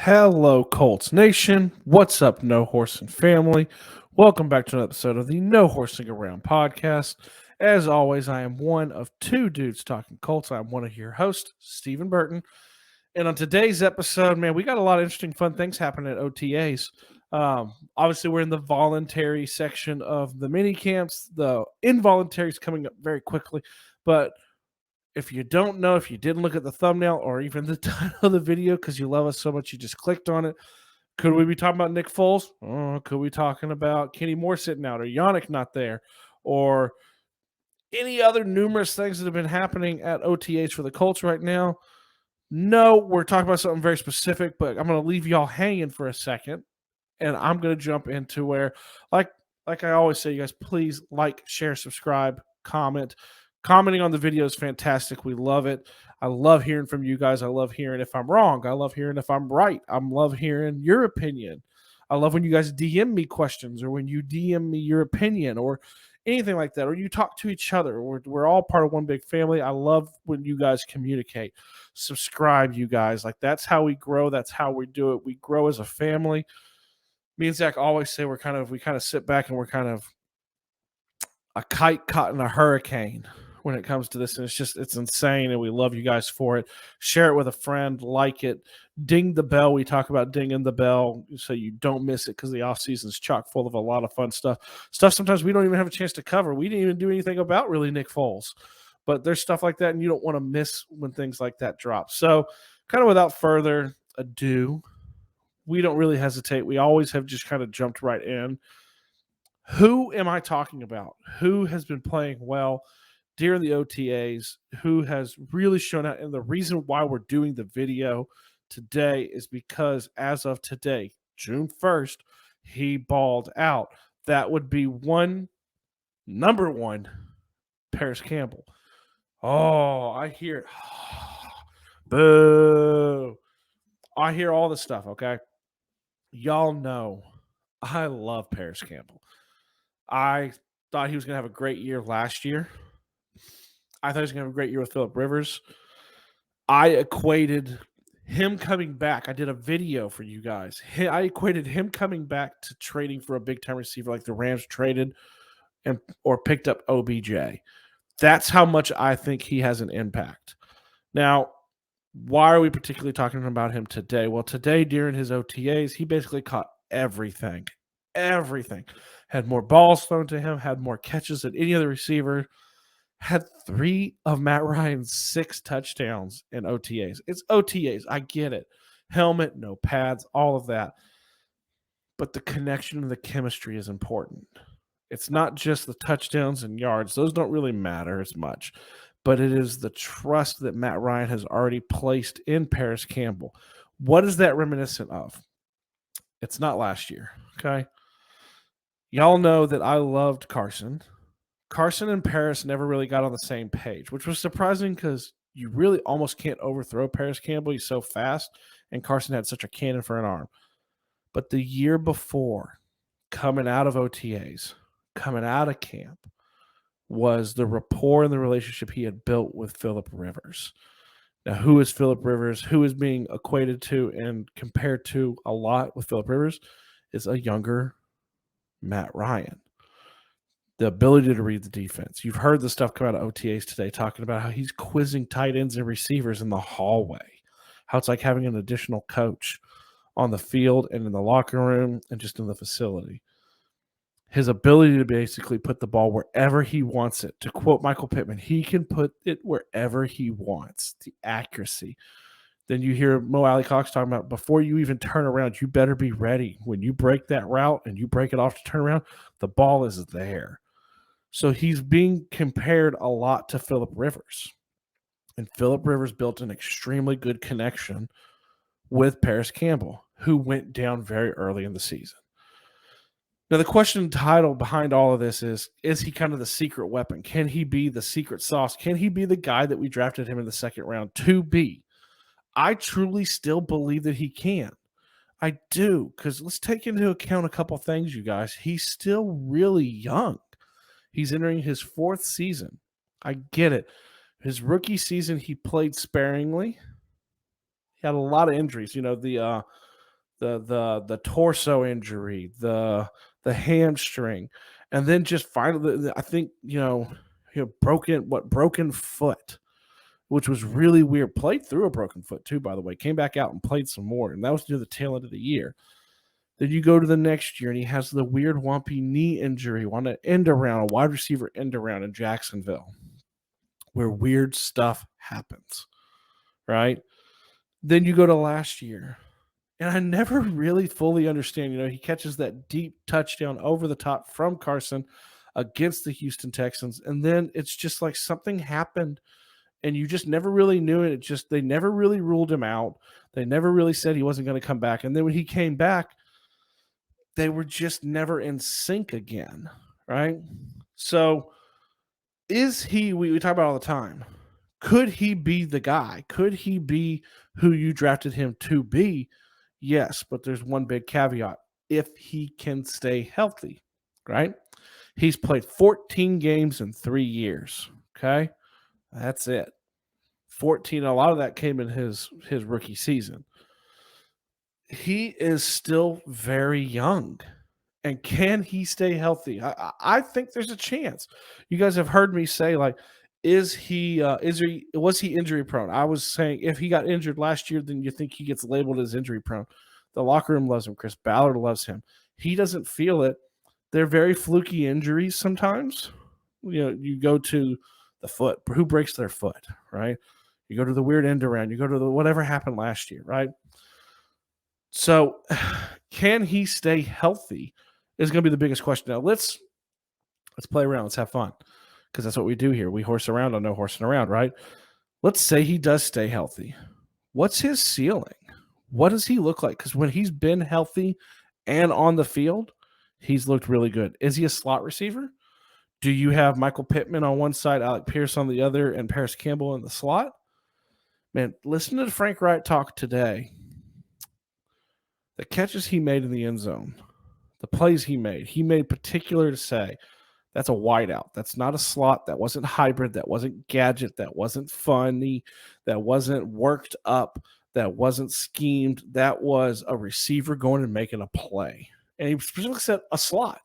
Hello, Colts Nation. What's up, No Horsing family? Welcome back to another episode of the No Horsing Around podcast. As always, I am one of two dudes talking Colts. I'm one of your hosts, Stephen Burton. And on today's episode, man, we got a lot of interesting, fun things happening at OTAs. Obviously, we're in the voluntary section of the mini camps. The involuntary is coming up very quickly, but if you don't know, if you didn't look at the thumbnail or even the title of the video because you love us so much you just clicked on it, could we be talking about Nick Foles? Could we be talking about Kenny Moore sitting out or Yannick not there or any other numerous things that have been happening at OTAs for the Colts right now? No, we're talking about something very specific, but I'm going to leave y'all hanging for a second, and I'm going to jump into where, like I always say, you guys, please like, share, subscribe, comment. Commenting on the video is fantastic. We love it. I love hearing from you guys. I love hearing if I'm wrong. I love hearing if I'm right. I love hearing your opinion. I love when you guys DM me questions or when you DM me your opinion or anything like that, or you talk to each other. We're all part of one big family. I love when you guys communicate. Subscribe, you guys. Like, that's how we grow. That's how we do it. We grow as a family. Me and Zach always say we kind of sit back and we're kind of a kite caught in a hurricane when it comes to this, and it's insane, and we love you guys for it. Share it with a friend, like it, ding the bell. We talk about dinging the bell so you don't miss it because the off season is chock full of a lot of fun stuff sometimes we don't even have a chance to cover. We didn't even do anything about really Nick Foles, but there's stuff like that, and you don't want to miss when things like that drop. So kind of without further ado, we don't really hesitate. We always have just kind of jumped right in. Who am I talking about? Who has been playing well during the OTAs? Who has really shown out? And the reason why we're doing the video today is because as of today, June 1st, he balled out. That would be number one, Parris Campbell. Oh, I hear it. Boo. I hear all this stuff, okay? Y'all know I love Parris Campbell. I thought he was going to have a great year last year. I thought he was going to have a great year with Phillip Rivers. I equated him coming back. I did a video for you guys. I equated him coming back to trading for a big-time receiver like the Rams traded or picked up OBJ. That's how much I think he has an impact. Now, why are we particularly talking about him today? Well, today during his OTAs, he basically caught everything. Everything. Had more balls thrown to him, had more catches than any other receiver, had 3 of Matt Ryan's 6 touchdowns in OTAs. It's OTAs. I get it. Helmet, no pads, all of that. But the connection and the chemistry is important. It's not just the touchdowns and yards. Those don't really matter as much. But it is the trust that Matt Ryan has already placed in Parris Campbell. What is that reminiscent of? It's not last year, okay? Y'all know that I loved Carson. Carson and Parris never really got on the same page, which was surprising because you really almost can't overthrow Parris Campbell. He's so fast, and Carson had such a cannon for an arm. But the year before, coming out of OTAs, coming out of camp, was the rapport and the relationship he had built with Phillip Rivers. Now, who is Phillip Rivers? Who is being equated to and compared to a lot with Phillip Rivers is a younger Matt Ryan. The ability to read the defense. You've heard the stuff come out of OTAs today talking about how he's quizzing tight ends and receivers in the hallway, how it's like having an additional coach on the field and in the locker room and just in the facility. His ability to basically put the ball wherever he wants it. To quote Michael Pittman, he can put it wherever he wants. The accuracy. Then you hear Mo Alley Cox talking about before you even turn around, you better be ready. When you break that route and you break it off to turn around, the ball is there. So he's being compared a lot to Phillip Rivers. And Phillip Rivers built an extremely good connection with Parris Campbell, who went down very early in the season. Now, the question title behind all of this is he kind of the secret weapon? Can he be the secret sauce? Can he be the guy that we drafted him in the second round to be? I truly still believe that he can. I do, because let's take into account a couple things, you guys. He's still really young. He's entering his 4th season. I get it. His rookie season, he played sparingly. He had a lot of injuries. You know, the the torso injury, the hamstring, and then just finally, I think broken foot, which was really weird. Played through a broken foot too, by the way. Came back out and played some more, and that was near the tail end of the year. Then you go to the next year, and he has the weird wompy knee injury on an end around, a wide receiver end around in Jacksonville, where weird stuff happens, right? Then you go to last year, and I never really fully understand. He catches that deep touchdown over the top from Carson against the Houston Texans, and then it's just like something happened, and you just never really knew it. They never really ruled him out. They never really said he wasn't going to come back, and then when he came back, they were just never in sync again, right? So is he, we talk about all the time, could he be the guy? Could he be who you drafted him to be? Yes, but there's one big caveat. If he can stay healthy, right? He's played 14 games in 3 years, okay? That's it. 14, a lot of that came in his rookie season. He is still very young. And can he stay healthy? I think there's a chance. You guys have heard me say, like, was he injury prone? I was saying if he got injured last year, then you think he gets labeled as injury prone. The locker room loves him. Chris Ballard loves him. He doesn't feel it. They're very fluky injuries sometimes. You go to the foot. Who breaks their foot, right? You go to the weird end around. You go to whatever happened last year, right? So can he stay healthy is going to be the biggest question. Now, let's play around. Let's have fun, because that's what we do here. We horse around on no horsing around, right? Let's say he does stay healthy. What's his ceiling? What does he look like? Because when he's been healthy and on the field, he's looked really good. Is he a slot receiver? Do you have Michael Pittman on one side, Alec Pierce on the other, and Parris Campbell in the slot? Man, listen to Frank Wright talk today. The catches he made in the end zone, the plays he made particular to say, that's a wideout. That's not a slot. That wasn't hybrid. That wasn't gadget. That wasn't funny. That wasn't worked up. That wasn't schemed. That was a receiver going and making a play. And he specifically said a slot.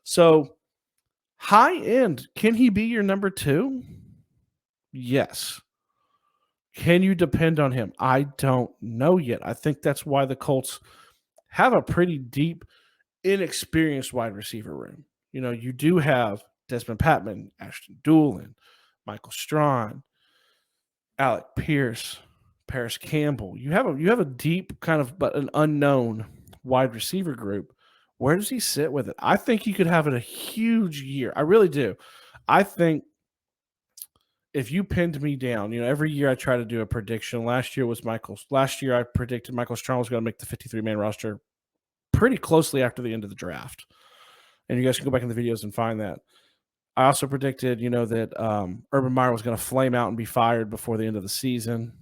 So high end, can he be your number 2? Yes. Can you depend on him? I don't know yet. I think that's why the Colts have a pretty deep, inexperienced wide receiver room. You do have Desmond Patman, Ashton Doolin, Michael Strawn, Alec Pierce, Parris Campbell. You have a deep kind of, but an unknown wide receiver group. Where does he sit with it? I think he could have a huge year. I really do. I think if you pinned me down, every year I try to do a prediction. Last year I predicted Michael Strawn was going to make the 53-man roster pretty closely after the end of the draft. And you guys can go back in the videos and find that. I also predicted, that Urban Meyer was going to flame out and be fired before the end of the season.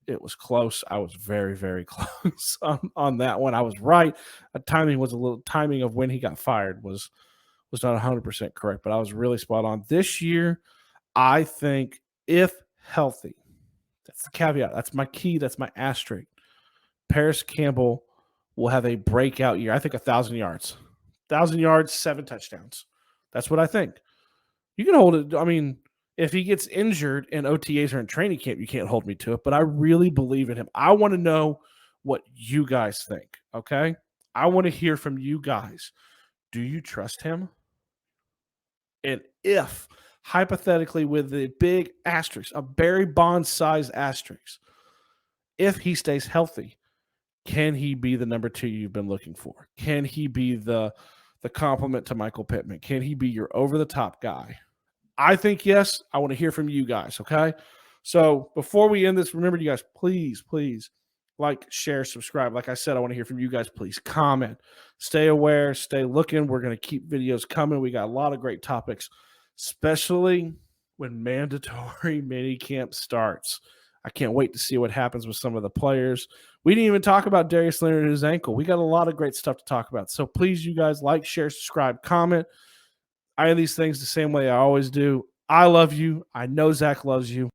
It was close. I was very, very close on that one. I was right. Timing of when he got fired was not 100% correct, but I was really spot on. This year, I think if healthy, that's the caveat. That's my key. That's my asterisk. Parris Campbell will have a breakout year. I think 1,000 yards. 1,000 yards, 7 touchdowns. That's what I think. You can hold it. I mean, if he gets injured and OTAs are in training camp, you can't hold me to it. But I really believe in him. I want to know what you guys think, okay? I want to hear from you guys. Do you trust him? And if, hypothetically, with the big asterisk, a Barry Bonds-sized asterisk, if he stays healthy, can he be the number 2 you've been looking for? Can he be the complement to Michael Pittman? Can he be your over-the-top guy? I think yes. I want to hear from you guys, okay? So before we end this, remember, you guys, please, like, share, subscribe. Like I said, I want to hear from you guys. Please comment. Stay aware. Stay looking. We're going to keep videos coming. We got a lot of great topics, especially when mandatory minicamp starts. I can't wait to see what happens with some of the players. We didn't even talk about Darius Leonard and his ankle. We got a lot of great stuff to talk about. So please, you guys, like, share, subscribe, comment. I end these things the same way I always do. I love you. I know Zach loves you.